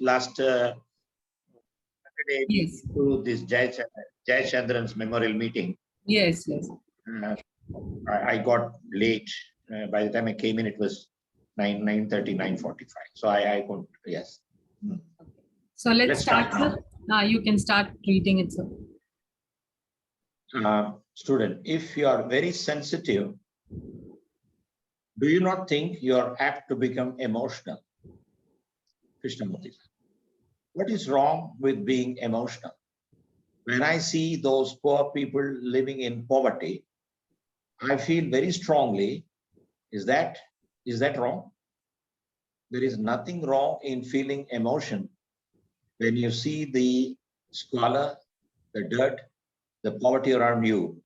last Saturday Yes. to this Jai Chandran's memorial meeting. Yes, yes. I got late. By the time I came in, it was 9:30, 9:45. So I couldn't. Yes. So let's start. now. You can start reading it, sir. Student, if you are very sensitive, do you not think you are apt to become emotional? Krishnamurti. What is wrong with being emotional? When I see those poor people living in poverty, I feel very strongly, is that wrong? There is nothing wrong in feeling emotion when you see the squalor, the dirt, the poverty around you.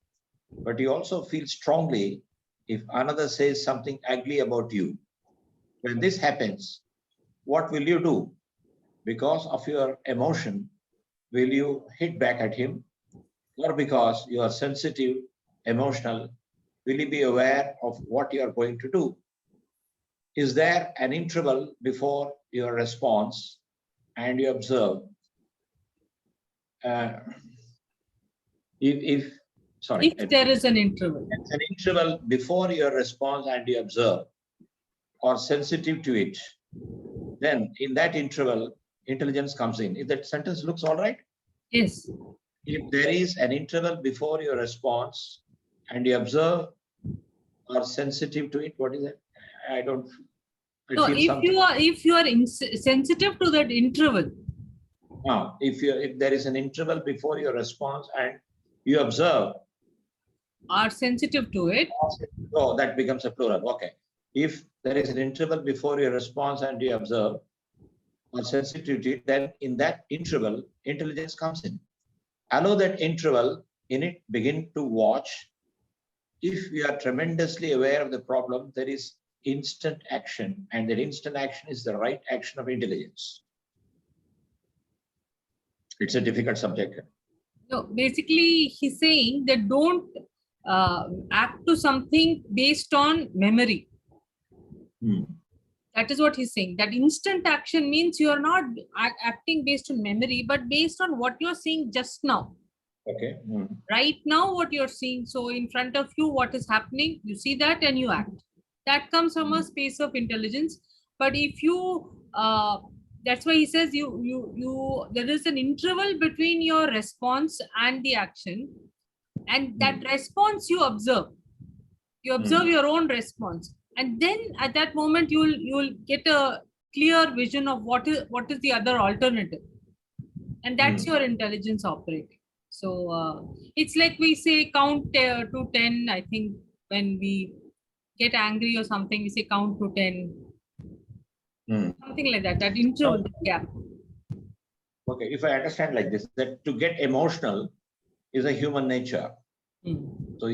But you also feel strongly if another says something ugly about you. When this happens, what will you do? Because of your emotion, will you hit back at him? Or because you are sensitive, emotional, will you be aware of what you are going to do? Is there an interval before your response and you observe? If there is an interval. It's an interval before your response and you observe or sensitive to it, then in that interval, intelligence comes in. If that sentence looks all right? Yes. If there is an interval before your response and you observe or sensitive to it, what is it? I don't. No, if you are sensitive to that interval. If there is an interval before your response and you observe. Are sensitive to it. Oh, that becomes a plural. Okay. If there is an interval before your response and you observe or sensitivity, then in that interval, intelligence comes in. Allow that interval, in it, begin to watch. If we are tremendously aware of the problem, there is instant action, and that instant action is the right action of intelligence. It's a difficult subject. No, basically, he's saying that don't act to something based on memory. That is what he's saying. That instant action means you are not acting based on memory, but based on what you're seeing just now. Okay. Right now, what you're seeing. So in front of you, what is happening, you see that and you act. That comes from a space of intelligence. But if you, that's why he says there is an interval between your response and the action. And that response you observe. You observe your own response. And then at that moment, you'll get a clear vision of what is the other alternative. And that's your intelligence operating. So it's like we say count to 10. I think when we get angry or something, we say count to 10. Something like that. That interval gap. Okay, if I understand like this, that to get emotional is a human nature. So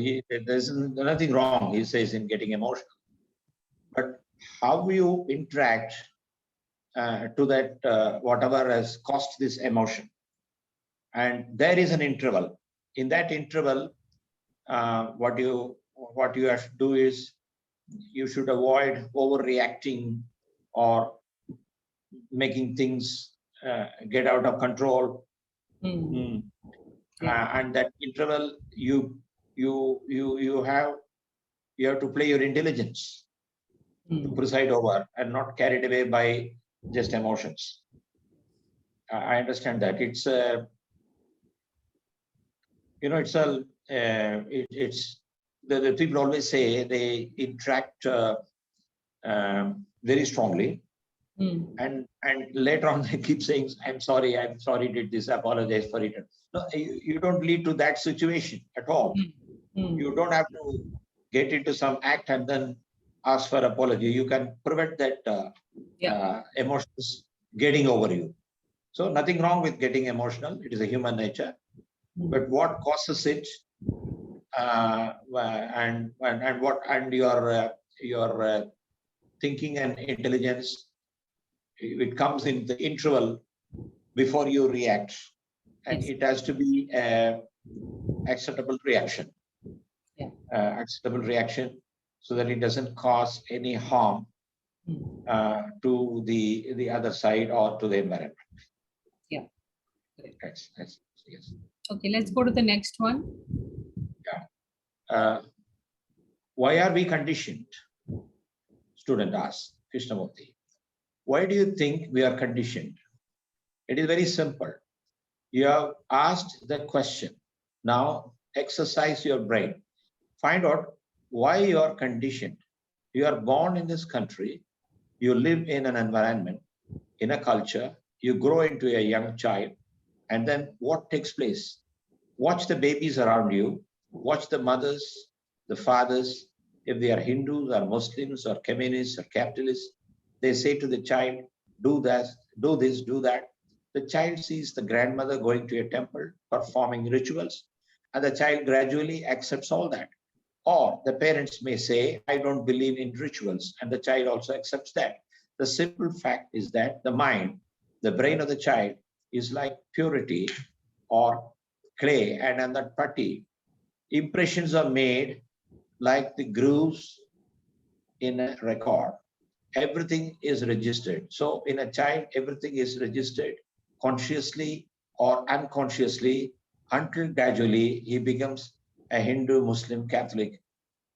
there's nothing wrong, he says, in getting emotional. But how you interact to that whatever has caused this emotion, and there is an interval. In that interval, what you have to do is you should avoid overreacting or making things get out of control. And that interval, you have to play your intelligence to preside over and not carried away by just emotions. I understand that. It's the people always say they interact very strongly, and later on they keep saying, I'm sorry, did this, apologize for it. No, you don't lead to that situation at all. You don't have to get into some act and then ask for apology. You can prevent that emotions getting over you. So nothing wrong with getting emotional. It is a human nature. But what causes it, and your thinking and intelligence, it comes in the interval before you react, and it has to be an acceptable reaction. Acceptable reaction, so that it doesn't cause any harm to the other side or to the environment. Yeah. Yes. Okay, let's go to the next one. Why are we conditioned? Student asks Krishnamurti. Why do you think we are conditioned? It is very simple. You have asked the question. Now exercise your brain. Find out why you are conditioned. You are born in this country. You live in an environment, in a culture. You grow into a young child. And then what takes place? Watch the babies around you. Watch the mothers, the fathers. If they are Hindus or Muslims or communists or capitalists, they say to the child, do this, do that. The child sees the grandmother going to a temple, performing rituals, and the child gradually accepts all that. Or the parents may say, I don't believe in rituals, and the child also accepts that. The simple fact is that the mind, the brain of the child, is like purity or clay, and on that putty, impressions are made like the grooves in a record. Everything is registered. So in a child, everything is registered consciously or unconsciously until gradually he becomes a Hindu, Muslim, Catholic,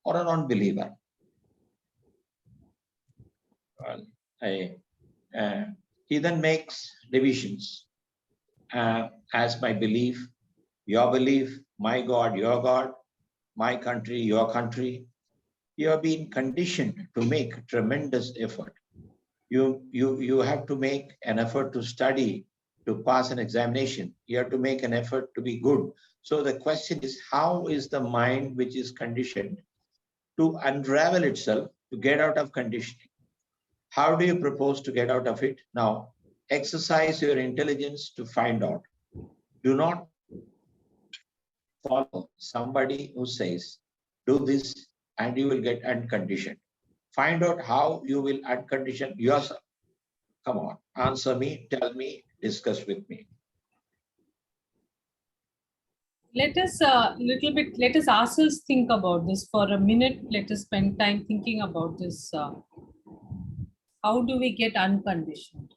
or a non-believer. He then makes divisions as my belief, your belief, my God, your God, my country, your country. You have been conditioned to make tremendous effort. You have to make an effort to study, to pass an examination. You have to make an effort to be good. So the question is, how is the mind which is conditioned to unravel itself, to get out of conditioning? How do you propose to get out of it? Now, exercise your intelligence to find out. Do not follow somebody who says, do this and you will get unconditioned. Find out how you will uncondition yourself. Come on, answer me, tell me, discuss with me. Let us let us ourselves think about this for a minute. Let us spend time thinking about this. How do we get unconditioned?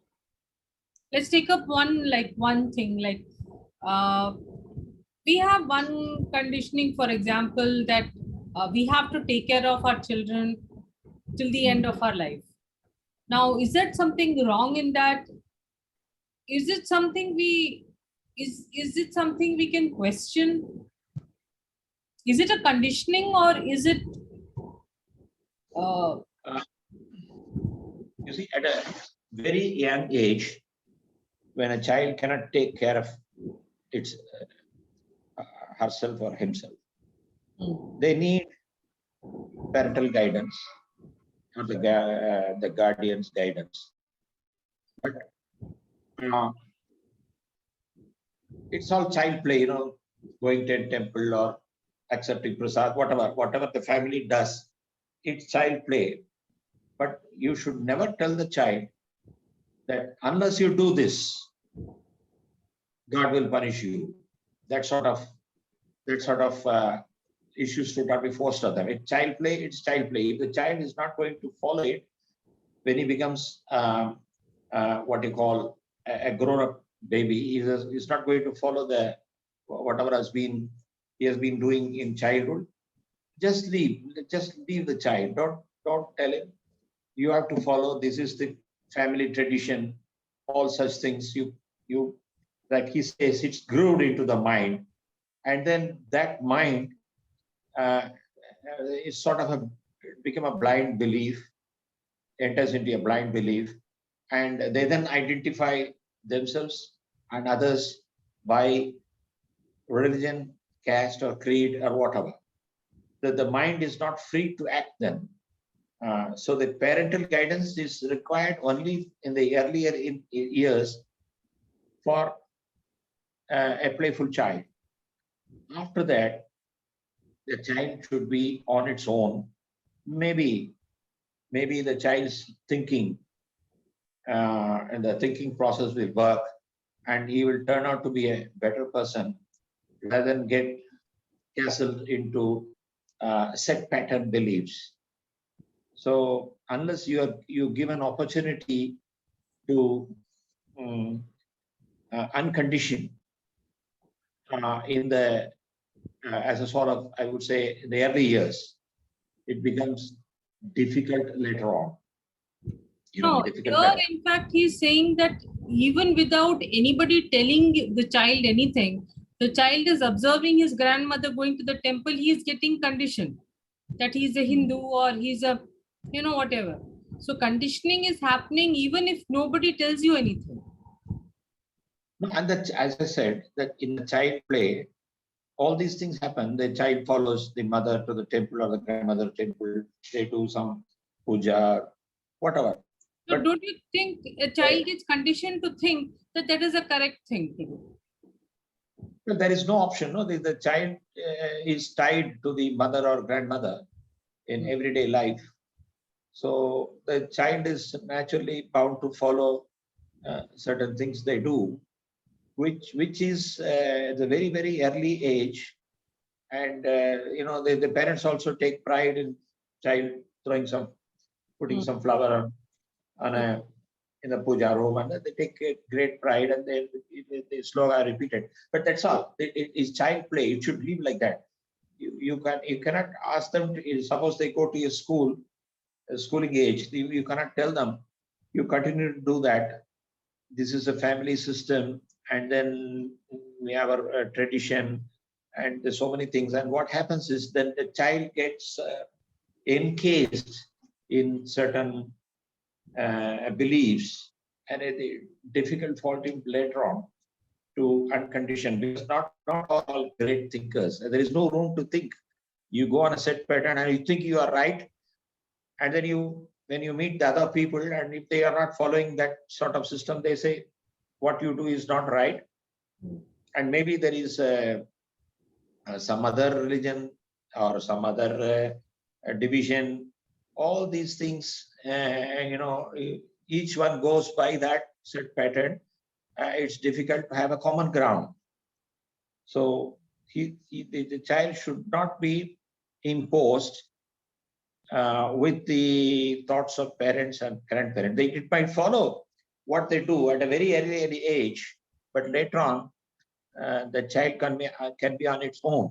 Let's take up one thing like uh, we have one conditioning, for example, that we have to take care of our children till the end of our life. Now, is that something wrong in that? Is it something is it something we can question? Is it a conditioning or is it uh, You see, at a very young age, when a child cannot take care of its herself or himself, they need parental guidance or the guardian's guidance. But it's all child play, going to a temple or accepting prasad, whatever the family does, it's child play. But you should never tell the child that unless you do this, God will punish you. That sort of issues should not be forced on them. It's child play. It's child play. If the child is not going to follow it, when he becomes what you call a grown-up baby, he's not going to follow the whatever he has been doing in childhood. Just leave the child. Don't tell him you have to follow. This is the family tradition. All such things you like he says, it's grooved into the mind, and then that mind is sort of become a blind belief, enters into a blind belief, and they then identify themselves and others by religion, caste, or creed, or whatever. The mind is not free to act then. So the parental guidance is required only in the earlier years for a playful child. After that, the child should be on its own. Maybe the child's thinking and the thinking process will work, and he will turn out to be a better person rather than get castled into set pattern beliefs. So unless you give an opportunity to unconditioned in the as a sort of, I would say, in the early years, it becomes difficult later on. No, Difficult here later. in fact he's saying that even without anybody telling the child anything, the child is observing his grandmother going to the temple, he is getting conditioned that he's a Hindu or he's a, whatever. So conditioning is happening even if nobody tells you anything. No, and that, as I said, that in the child play, all these things happen. The child follows the mother to the temple or the grandmother temple. They do some puja, whatever. So But don't you think a child is conditioned to think that that is a correct thing to do? there is no option. No, the child is tied to the mother or grandmother in everyday life. So the child is naturally bound to follow certain things they do, which is the very, very early age. And the parents also take pride in child putting some flower on a in the puja room, and they take a great pride, and the sloga are repeated. But that's all. It is child play. It should live like that. You cannot ask them to, suppose they go to a school, a schooling age. You cannot tell them you continue to do that. This is a family system, and then we have our tradition, and there's so many things. And what happens is then the child gets encased in certain beliefs, and it's difficult for him later on to uncondition, because not all great thinkers. There is no room to think. You go on a set pattern and you think you are right, and then when you meet the other people, and if they are not following that sort of system, they say what you do is not right, and maybe there is some other religion or some other division. All these things, each one goes by that set pattern. It's difficult to have a common ground. So the child should not be imposed with the thoughts of parents and grandparents. It might follow what they do at a very early age, but later on, the child can be on its own.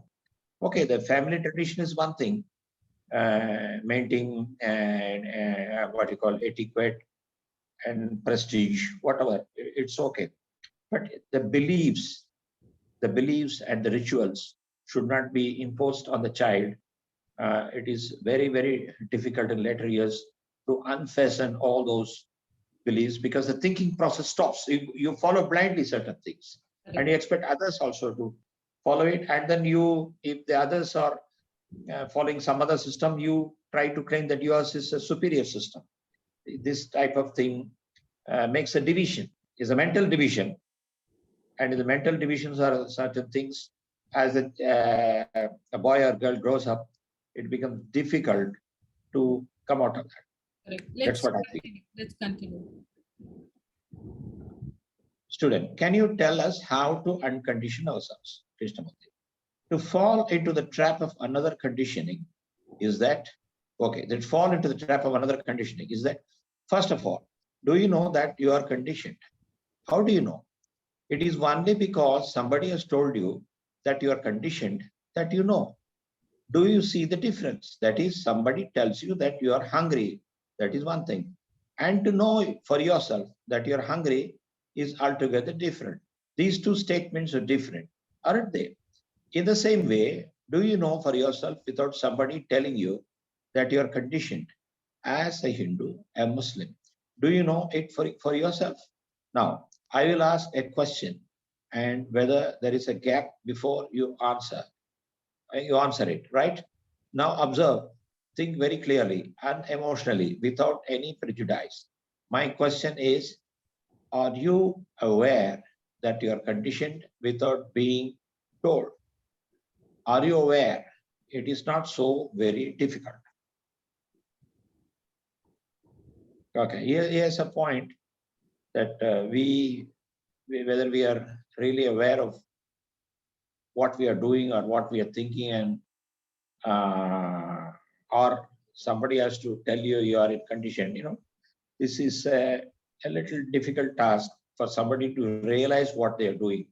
Okay, the family tradition is one thing, maintaining what you call etiquette and prestige, whatever, it's okay. But the beliefs and the rituals should not be imposed on the child. It is very, very difficult in later years to unfasten all those beliefs, because the thinking process stops. You follow blindly certain things, and you expect others also to follow it. And then if the others are following some other system, you try to claim that yours is a superior system. This type of thing makes a division, is a mental division. And in the mental divisions are certain things, as a boy or girl grows up, it becomes difficult to come out of that. Correct. That's what I think. Let's continue. Student, can you tell us how to uncondition ourselves, Krishnamurti? To fall into the trap of another conditioning, is that, okay, that fall into the trap of another conditioning, is that, first of all, do you know that you are conditioned? How do you know? It is only because somebody has told you that you are conditioned that you know. Do you see the difference? That is, somebody tells you that you are hungry. That is one thing. And to know for yourself that you're hungry is altogether different. These two statements are different, aren't they? In the same way, do you know for yourself without somebody telling you that you're conditioned as a Hindu, a Muslim? Do you know it for yourself? Now, I will ask a question, and whether there is a gap before you answer it, right? Now observe, think very clearly and emotionally without any prejudice. My question is, are you aware that you are conditioned without being told? Are you aware? It is not so very difficult. Okay, here's a point that whether we are really aware of what we are doing or what we are thinking, and or somebody has to tell you you are in condition, this is a little difficult task for somebody to realize what they are doing.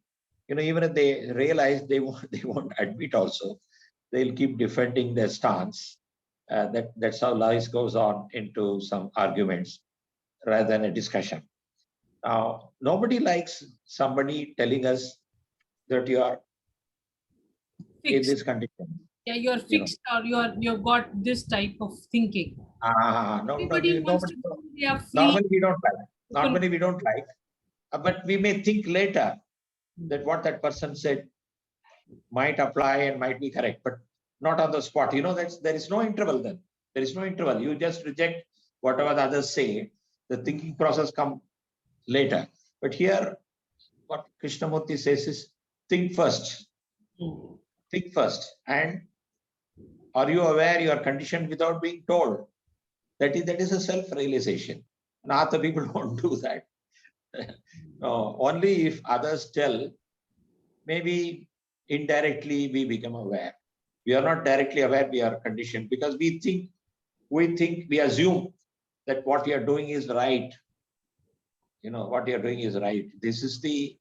Even if they realize, they won't admit also. They'll keep defending their stance. That's how life goes on into some arguments rather than a discussion. Now, nobody likes somebody telling us that you are in Fixed. this condition. Yeah, you're fixed, or you've got this type of thinking. Normally we don't like. Normally we don't like. But we may think later that what that person said might apply and might be correct, but not on the spot. There is no interval then. There is no interval. You just reject whatever the others say. The thinking process comes later. But here, what Krishnamurti says is, think first. Think first. And are you aware you are conditioned without being told? That is a self-realization. And other people don't do that. No, only if others tell, maybe indirectly we become aware. We are not directly aware we are conditioned, because we assume that what we are doing is right. What you are doing is right. This is the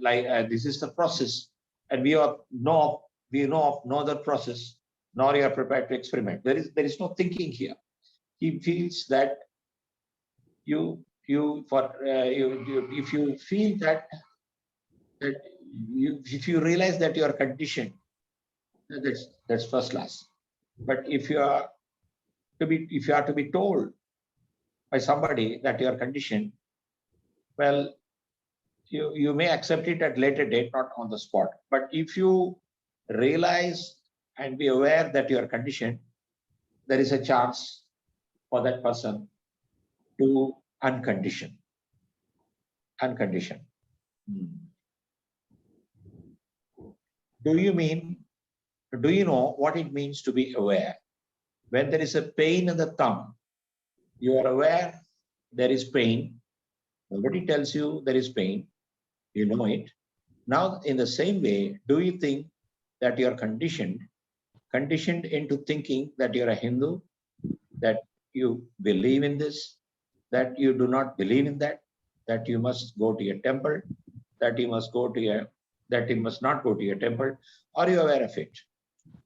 this is the process, and we know of no other process, nor you are prepared to experiment. There is no thinking here. He feels that if you feel that if you realize that you are conditioned, that's first class. But if you are to be told by somebody that you are conditioned, well, you may accept it at later date, not on the spot. But if you realize and be aware that you are conditioned, there is a chance for that person to uncondition. Do you know what it means to be aware? When there is a pain in the thumb, you are aware there is pain. Nobody tells you there is pain. You know it. Now, in the same way, do you think that you are conditioned into thinking that you're a Hindu, that you believe in this, that you do not believe in that you must go to a temple, that you must not go to a temple? Are you aware of it?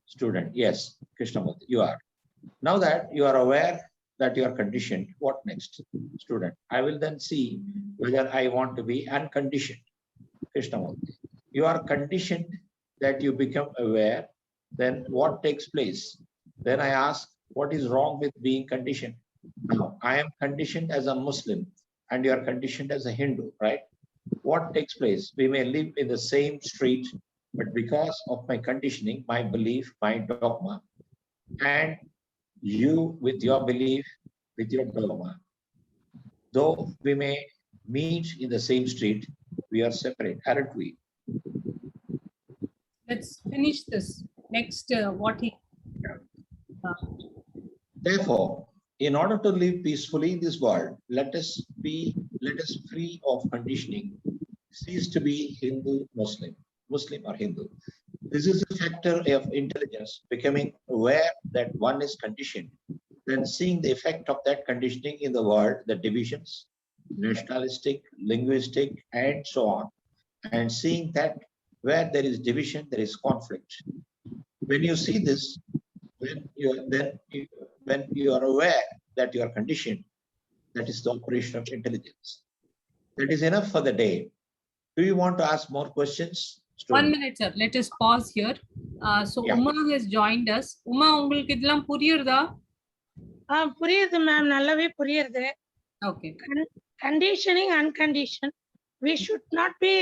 Student, yes, Krishnamurti, you are. Now that you are aware that you are conditioned, what next? Student, I will then see whether I want to be unconditioned. Krishnamurti, you are conditioned that you become aware, then what takes place? Then I ask, what is wrong with being conditioned? Now, I am conditioned as a Muslim and you are conditioned as a Hindu, right? What takes place? We may live in the same street, but because of my conditioning, my belief, my dogma, and you with your belief, with your dogma, though we may meet in the same street, we are separate, aren't we? Let's finish this. Next, Therefore, in order to live peacefully in this world, let us free of conditioning, cease to be Hindu, Muslim or Hindu. This is a factor of intelligence, becoming aware that one is conditioned, then seeing the effect of that conditioning in the world, the divisions, nationalistic, linguistic, and so on, and seeing that where there is division, there is conflict. When you see this, when you are aware that you are conditioned, that is the operation of intelligence. That is enough for the day. Do you want to ask more questions? Student? 1 minute, sir. Let us pause here. So yeah. Uma has joined us. Uma, உங்களுக்கு இதெல்லாம் புரியுறதா? புரியுது ma'am, நல்லாவே புரியுது. Okay. Conditioning, unconditioned. We should not be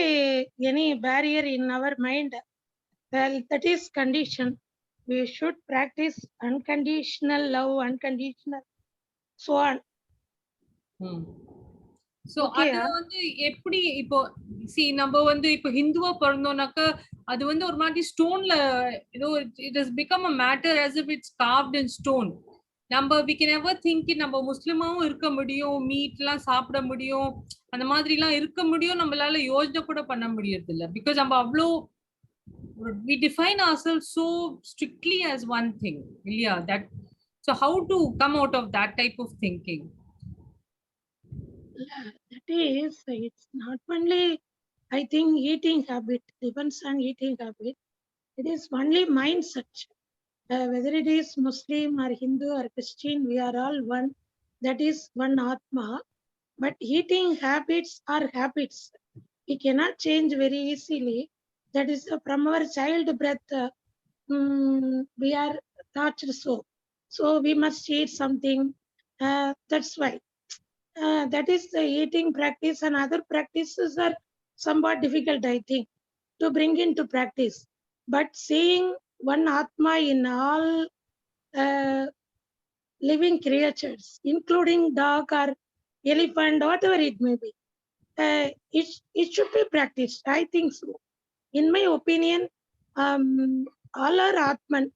any barrier in our mind. Well, that is condition. We should practice unconditional love, unconditional, so on. So அது வந்து எப்படி இப்போ நம்ம வந்து இப்போ ஹிந்துவா பிறந்தோம்னாக்க அது வந்து ஒரு மாதிரி ஸ்டோன்ல it has become a matter as if it's carved in stone. we can ever think நம்ம முஸ்லிமாவும் இருக்க முடியும், மீட் எல்லாம் சாப்பிட முடியும், அந்த மாதிரி எல்லாம் இருக்க முடியும், நம்மளால யோசனை கூட பண்ண முடியறது இல்ல. பிகாஸ் நம்ம அவ்வளோ we define ourselves so strictly as one thing. Yeah, that. So how to come out of that type of thinking? Yeah, that is, it's not only, I think, eating habit, depends on eating habit. It is only mindset. Whether it is Muslim or Hindu or Christian, we are all one. That is one Atma. But eating habits are habits. We cannot change very easily. That is from our child birth. We are taught so. So we must eat something. That's why. That is the eating practice, and other practices are somewhat difficult, I think, to bring into practice. But seeing one Atma in all living creatures, including dog or elephant, whatever it may be, it should be practiced. I think so. In my opinion, all are Atman,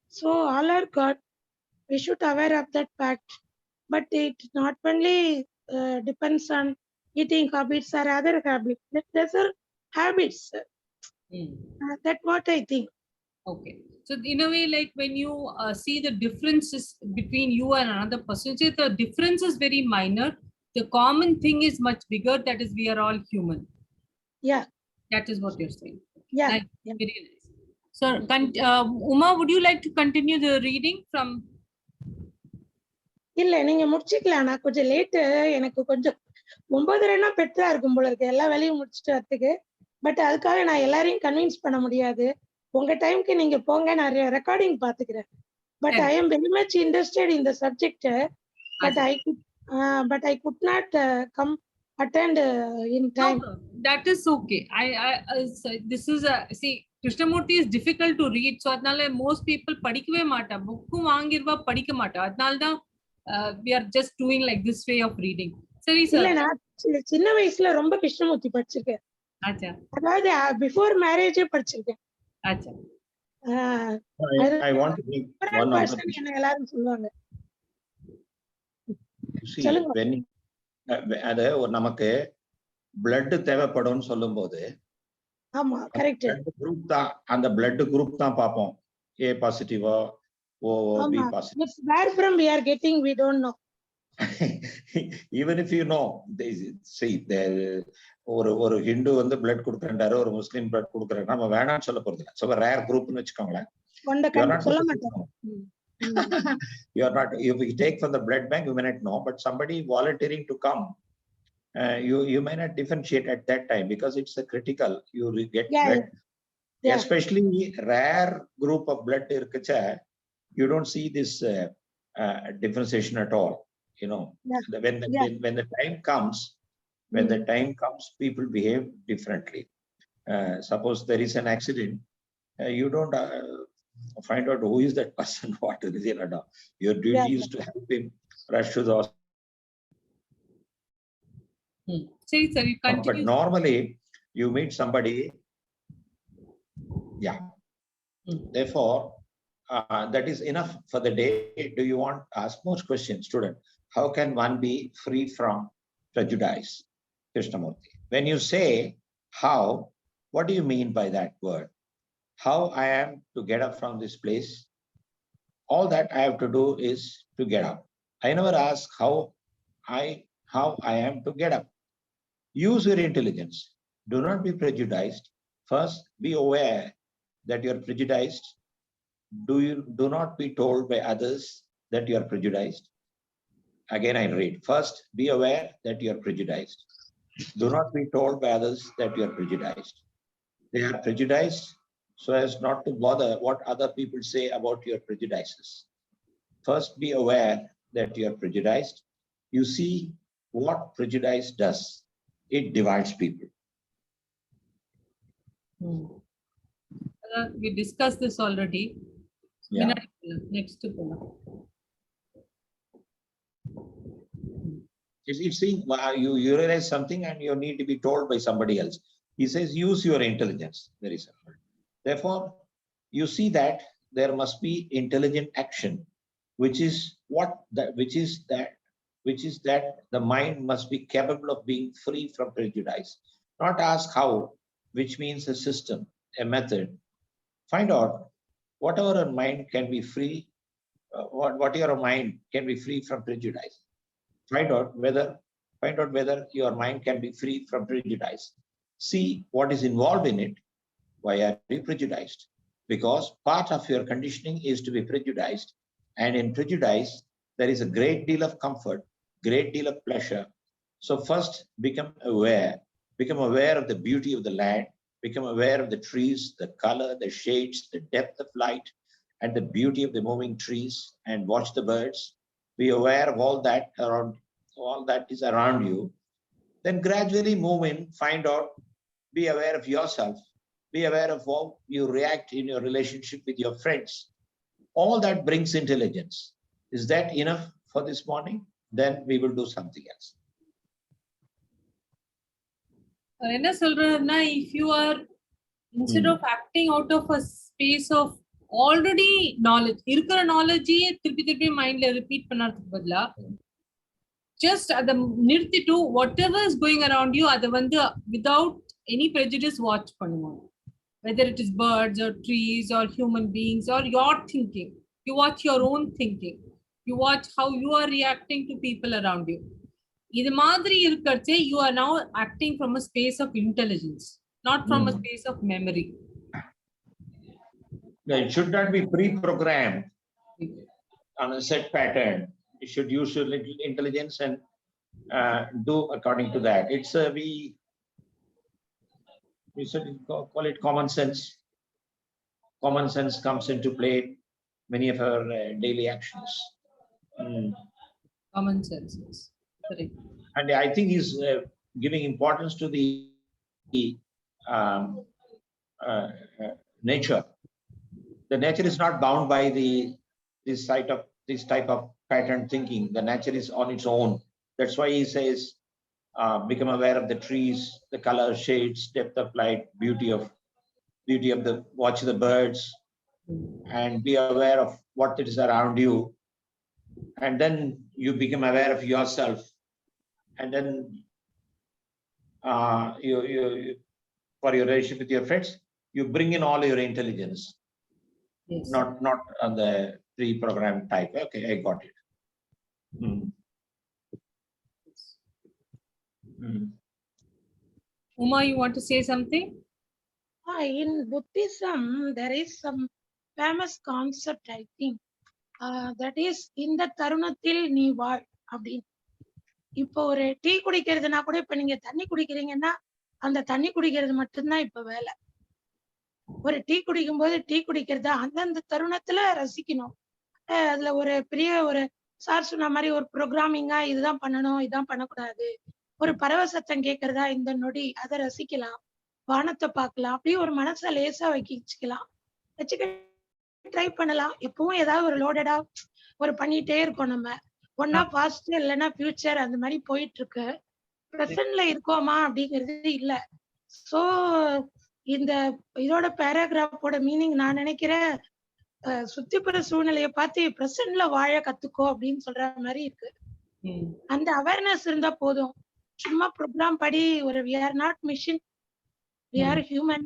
so all are God. We should aware of that fact. But it not only depends on eating habits or other habits. Those are habits. That's what I think. Okay. So in a way, like when you see the differences between you and another person, say the difference is very minor. The common thing is much bigger. That is, we are all human. Yeah, That is what you're saying. yeah. Nice. Yeah. Very nice. So, Uma, would you like to continue the reading from? இல்ல நீங்க முடிச்சுக்கலாம். நான் கொஞ்சம் late, எனக்கு கொஞ்சம் 9:30 பெட்டரா இருக்கும் போல இருக்கு எல்லா வேலையும் முடிச்சுட்டு வரதுக்கு. பட் அதுக்காக நான் எல்லாரையும் கன்வின்ஸ் பண்ண முடியாது. உங்க டைம்க்கு நீங்க போங்க, நான் ரெக்கார்டிங் பாத்துக்கிறேன். But I am very much interested in the subject. But I could not come attend in time. No, that is okay. This is a see. Krishnamurti is difficult to read, so adnala most people padikave maata. Bookku vaangirva padikka maata. Adnala da we are just doing like this way of reading. Sorry, sir. இல்ல நான் சின்ன வயசுல ரொம்ப கிருஷ்ணமூர்த்தி படிச்சிருக்கேன். Acha. அதாவது before மேரேஜே படிச்சிருக்கேன். Acha. I want to give one other. என்ன எல்லாரும் சொல்லுவாங்க. See, when அது நமக்கு blood தேவைப்படும்னு சொல்லும்போது, ஆமா, கரெக்ட். குரூப் தான், அந்த blood group தான் பார்ப்போம். A பாசிட்டிவா, O B positive. It's where from we are getting, we don't know. Even if you know, they see there ஒரு ஹிந்து வந்து blood கொடுக்கறாரு, ஒரு முஸ்லிம் blood கொடுக்கறாரு, நம்ம வேணாம்னு சொல்ல போறது இல்ல. சோ ரேர் குரூப்னு வெச்சுக்கோங்களேன். சொல்ல மாட்டோம். You are not, if we take from the blood bank, you may not know, but somebody volunteering to come, you may not differentiate at that time because it's a critical, you get blood. Yeah. Especially rare group of blood irkucha, you don't see this differentiation at all, you know. When the time comes, the time comes, people behave differently. Suppose there is an accident, you don't find out who is that person, what is it, your duty is to help him rush to the hospital. Sorry, continue. But normally you meet somebody, yeah. Therefore, that is enough for the day. Do you want to ask more questions, student? How can one be free from prejudice? Krishnamurti, when you say how, what do you mean by that word? How I am to get up from this place? All that I have to do is to get up. I never ask how I am to get up. Use your intelligence. Do not be prejudiced. First, be aware that you are prejudiced. Do not be told by others that you are prejudiced. Again, I read. First, be aware that you are prejudiced. Do not be told by others that you are prejudiced. They are prejudiced so as not to bother what other people say about your prejudices. First, be aware that you are prejudiced. You see what prejudice does. It divides people. We discussed this already. Yeah. Next. It's saying you realize something and you need to be told by somebody else. He says, use your intelligence. Very simple. Therefore, you see that there must be intelligent action, which is that the mind must be capable of being free from prejudice. Not ask how, which means a system, a method, Find out whatever our mind can be free, what your mind can be free from prejudice. Find out whether your mind can be free from prejudice. See what is involved in it. Why are you prejudiced? Because part of your conditioning is to be prejudiced, and in prejudice there is a great deal of comfort, great deal of pleasure. So first become aware of the beauty of the land, become aware of the trees, the color, the shades, the depth of light, and the beauty of the moving trees, and watch the birds. Be aware of all that is around you. Then gradually move in, find out, be aware of yourself, be aware of how you react in your relationship with your friends. All that brings intelligence. Is that enough for this morning? Then we will do something else. என்ன சொல்றேன்னா, if you are instead of acting out of a space of already knowledge, இருக்கிற knowledge திருப்பி மைண்ட்ல repeat பண்ணறதுக்கு பதிலா just அத நிறுத்திட்டு whatever is going around you அத வந்து without any prejudice watch பண்ணுங்க. Whether it is birds or trees or human beings or your thinking, you watch your own thinking, you watch how you are reacting to people around you. இது மாதிரி இருக்கறச்சே you are now acting from a space of intelligence, not from a space of memory. It should not be pre-programmed on a set pattern. You should use your little intelligence and do according to that. It's we should call it common sense. Common sense comes into play many of our daily actions. Common sense, yes. Correct. And I think he's giving importance to the nature. The nature is not bound by this type of pattern thinking. The nature is on its own. That's why he says, become aware of the trees, the color, shades, depth of light, beauty of watch the birds, and be aware of what is around you. And then you become aware of yourself. And then you for your relationship with your friends, you bring in all your intelligence. Yes. Not on the pre-programmed type. Okay, I got it. Uma, you want to say something? In Buddhism, there is some famous concept, I think, that is இந்த தருணத்தில் நீ வாழ் அப்படின்னு. இப்போ ஒரு tea குடிக்கிறதுனா கூட, இப்ப நீங்க தண்ணி குடிக்கிறீங்கன்னா அந்த தண்ணி குடிக்கிறது மட்டும்தான் இப்ப வேலை. ஒரு டீ குடிக்கும் போது டீ குடிக்கிறத அந்தந்த தருணத்துல ரசிக்கணும். அதுல ஒரு பெரிய ஒரு சார் சொன்ன மாதிரி ஒரு ப்ரோக்ராமிங்கா இதுதான் பண்ணணும், இதுதான் பண்ணக்கூடாது. ஒரு பறவை சத்தம் கேட்கறதா இந்த நொடி அதை ரசிக்கலாம், வானத்தை பார்க்கலாம், அப்படியே ஒரு மனசை லேசா வச்சுக்கலாம், வச்சுக்க ட்ரை பண்ணலாம். எப்பவும் ஏதாவது ஒரு லோடடா ஒரு பண்ணிட்டே இருக்கோம். நம்ம ஒன்னா பாஸ்ட் இல்லைன்னா ஃபியூச்சர் அந்த மாதிரி போயிட்டு இருக்கு. பிரசன்ட்ல இருக்கோமா அப்படிங்கிறது இல்ல. சோ இந்த இதோட பேராகிராஃபோட மீனிங் நான் நினைக்கிறேன், சுத்திப்புற சூழ்நிலையை பார்த்து பிரசன்ட்ல வாழ கத்துக்கோ அப்படின்னு சொல்ற மாதிரி இருக்கு. அந்த அவேர்னஸ் இருந்தா போதும். சும்மா ப்ரோக்ராம் படி ஒரு we are not machine, we are human,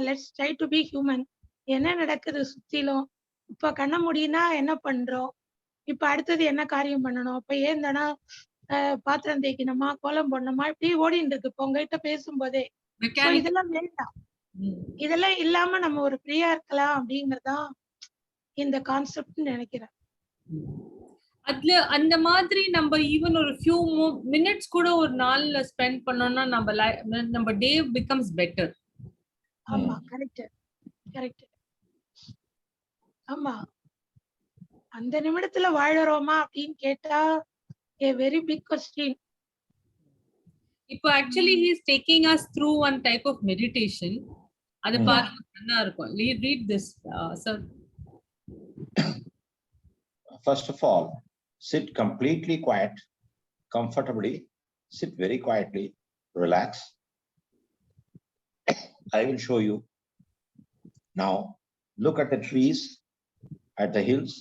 let's try to be human. என்ன நடக்குது சுத்திலும், இப்ப கண்ண முடியும்னா என்ன பண்றோம், இப்ப அடுத்தது என்ன காரியம் பண்ணணும், இப்ப ஏந்தனா பாத்திரம் தேய்க்கணுமா, கோலம் போடணுமா, இப்படி ஓடிட்டு இருக்கு இப்ப உங்ககிட்ட பேசும்போதே. இதெல்லாம் வேண்டாம். இதெல்லாம் இல்லாம நம்ம ஒரு ஃப்ரீயா இருக்கலாம் அப்படிங்கறதுதான் இந்த கான்செப்ட் நினைக்கிறேன். அதுல அந்த மாதிரி நம்ம ஈவன் ஒரு ஃபியூ மினிட்ஸ் கூட ஒரு நாள்ல ஸ்பெண்ட் பண்ணோம்னா நம்ம டே பிகம்ஸ் பெட்டர். ஆமா, கரெக்ட் கரெக்ட். ஆமா, அந்த நிமிடத்துல வாழறோமா அப்படின்னு கேட்டா a very big question. இப்போ actually he is taking us through one type of meditation. அது பாருங்க நல்லா இருக்கும். Read this, sir. First of all, sit completely quiet, comfortably, sit very quietly, relax. I will show you. Now, look at the trees, at the hills,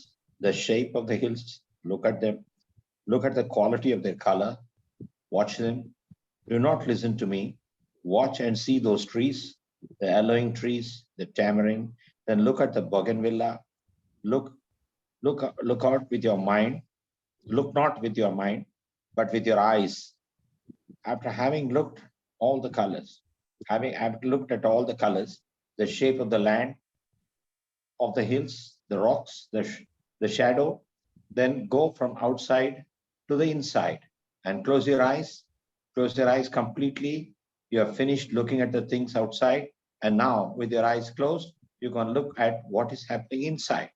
the shape of the hills, look at them, look at the quality of their color, watch them. Do not listen to me. Watch and see those trees, the yellowing trees, the tamarind. Then look at the bougainvillea. Look out with your mind. Look not with your mind, but with your eyes. After having looked all the colors, after looked at all the colors, the shape of the land, of the hills, the rocks, the shadow, then go from outside to the inside and close your eyes. Close your eyes completely. You have finished looking at the things outside. And now, with your eyes closed, you can look at what is happening inside.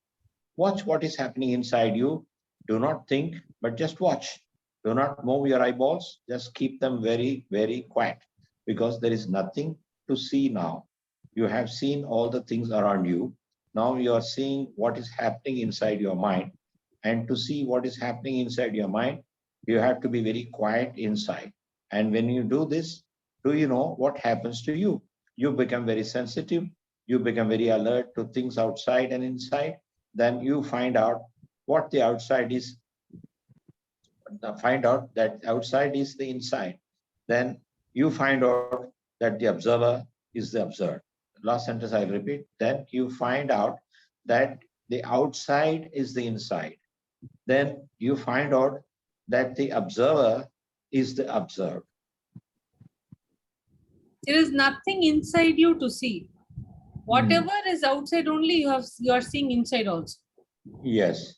Watch what is happening inside you. Do not think, but just watch. Do not move your eyeballs. Just keep them very, very quiet, because there is nothing to see now. You have seen all the things around you. Now you are seeing what is happening inside your mind. And to see what is happening inside your mind, you have to be very quiet inside. And when you do this, do you know what happens to you? You become very sensitive. You become very alert to things outside and inside. Then you find out what the outside is. Find out that outside is the inside. Then you find out that the observer is the observed. Last sentence I'll repeat. Then you find out that the outside is the inside. Then you find out that the observer is the observed. There is nothing inside you to see. Whatever is outside only, you are seeing inside also. Yes.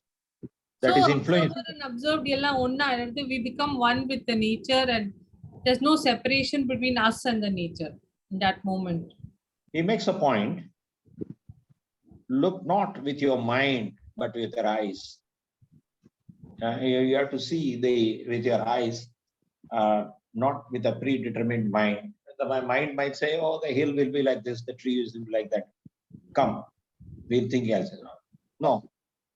That is influence. Observer and observed, we become one with the nature, and there's no separation between us and the nature in that moment. He makes a point. Look not with your mind, but with your eyes. You have to see with your eyes, not with a predetermined mind. My mind might say, oh, the hill will be like this, the trees will be like that. Come, we'll think else. No,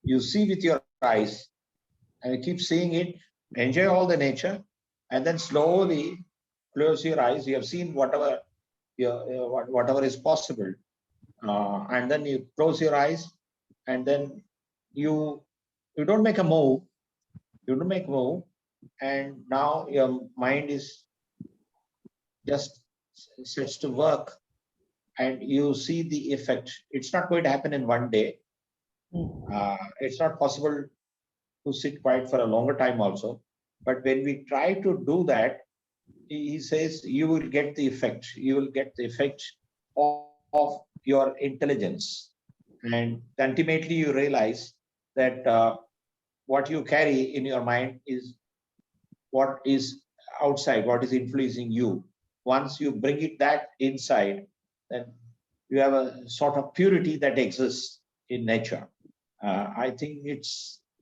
you see with your eyes and you keep seeing it, enjoy all the nature, and then slowly close your eyes. You have seen whatever is possible. And then you close your eyes, and then you don't make a move. You don't make a move, and now your mind is just sets to work, and you see the effect. It's not going to happen in one day. It's not possible to sit quiet for a longer time also. But when we try to do that, he says you will get the effect. You will get the effect of your intelligence. And ultimately you realize that what you carry in your mind is what is outside, what is influencing you. Once you bring it that inside, then you have a sort of purity that exists in nature. I think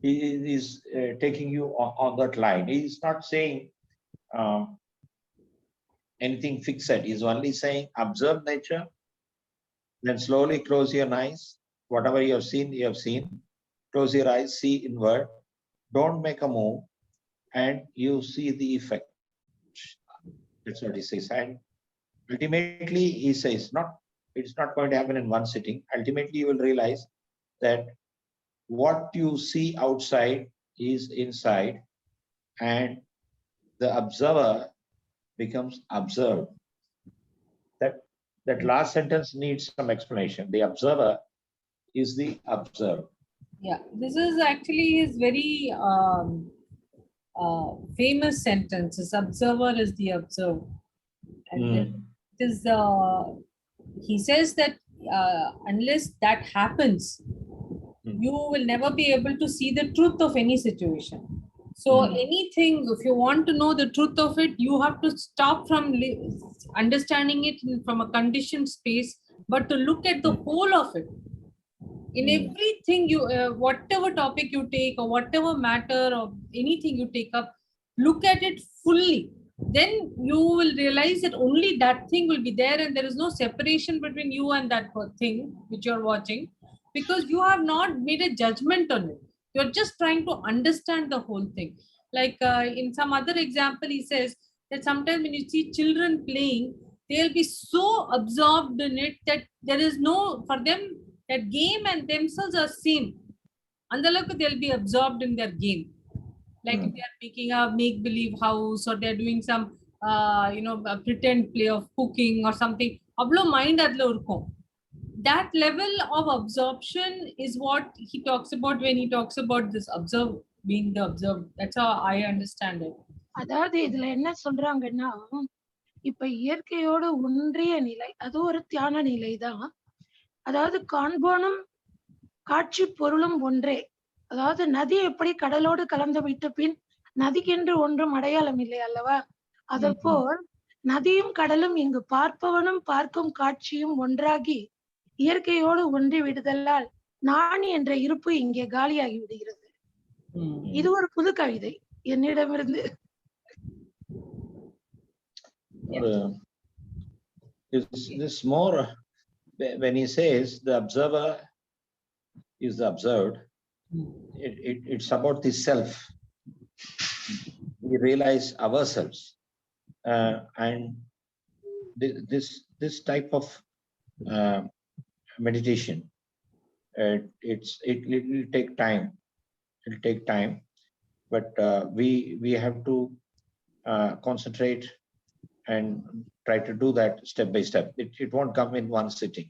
he is taking you on that line. He's not saying anything fixed. He's only saying observe nature, then slowly close your eyes. Whatever you have seen. Close your eyes, see inward. Don't make a move, and you see the effect. That's what he says. And ultimately, he says, it's not going to happen in one sitting. Ultimately, you will realize that what you see outside is inside, and the observer becomes observed. That last sentence needs some explanation. The observer is the observed. Yeah, this is actually his very famous sentence. His observer is the observed. And it is, he says that unless that happens, you will never be able to see the truth of any situation. So anything, if you want to know the truth of it, you have to stop from understanding it from a conditioned space, but to look at the whole of it. In everything you, whatever topic you take or whatever matter or anything you take up, look at it fully. Then you will realize that only that thing will be there, and there is no separation between you and that thing which you're watching, because you have not made a judgment on it. You're just trying to understand the whole thing. Like in some other example, he says that sometimes when you see children playing, they'll be so absorbed in it that there is no, for them, that game and themselves are same. And they'll be absorbed in their game. Like if they are making a make-believe house, or they're doing some a pretend play of cooking or something. Avlo mind adlo irukum. That level of absorption is what he talks about when he talks about this being the observed. That's how I understand it. அதாவது இதுல என்ன சொல்றாங்கன்னா, இப்ப இயற்கையோடு ஒன்றிய நிலை, அது ஒரு தியான நிலைதான். அதாவது காண்போனும் காட்சி பொருளும் ஒன்றே. அதாவது நதி எப்படி கடலோடு கலந்து விட்ட பின் நதிக்கென்று ஒன்றும் அடையாளம் இல்லை அல்லவா? அதற்போல் நதியும் கடலும் இங்கு பார்ப்பவனும் பார்க்கும் காட்சியும் ஒன்றாகி இயற்கையோடு ஒன்றி விடுதலால் நான் என்ற இருப்பு இங்கே காலியாகி விடுகிறது. இது ஒரு புது கவிதை என்னிடமிருந்து. This more when he says the observer is the observed, it's about the self. We realize ourselves, and this type of meditation, it will take time. It'll take time, but we have to concentrate and try to do that step by step. It won't come in one sitting.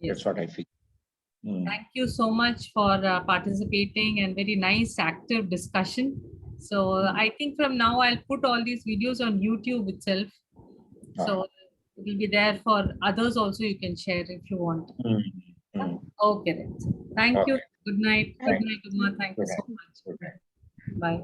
Yes. That's what I feel. Thank you so much for participating and very nice active discussion. So I think from now I'll put all these videos on YouTube itself. So it will be there for others also. You can share if you want. Okay then. Thank you. Good night. Good night, Uma. Thank you so much. Good night. Bye.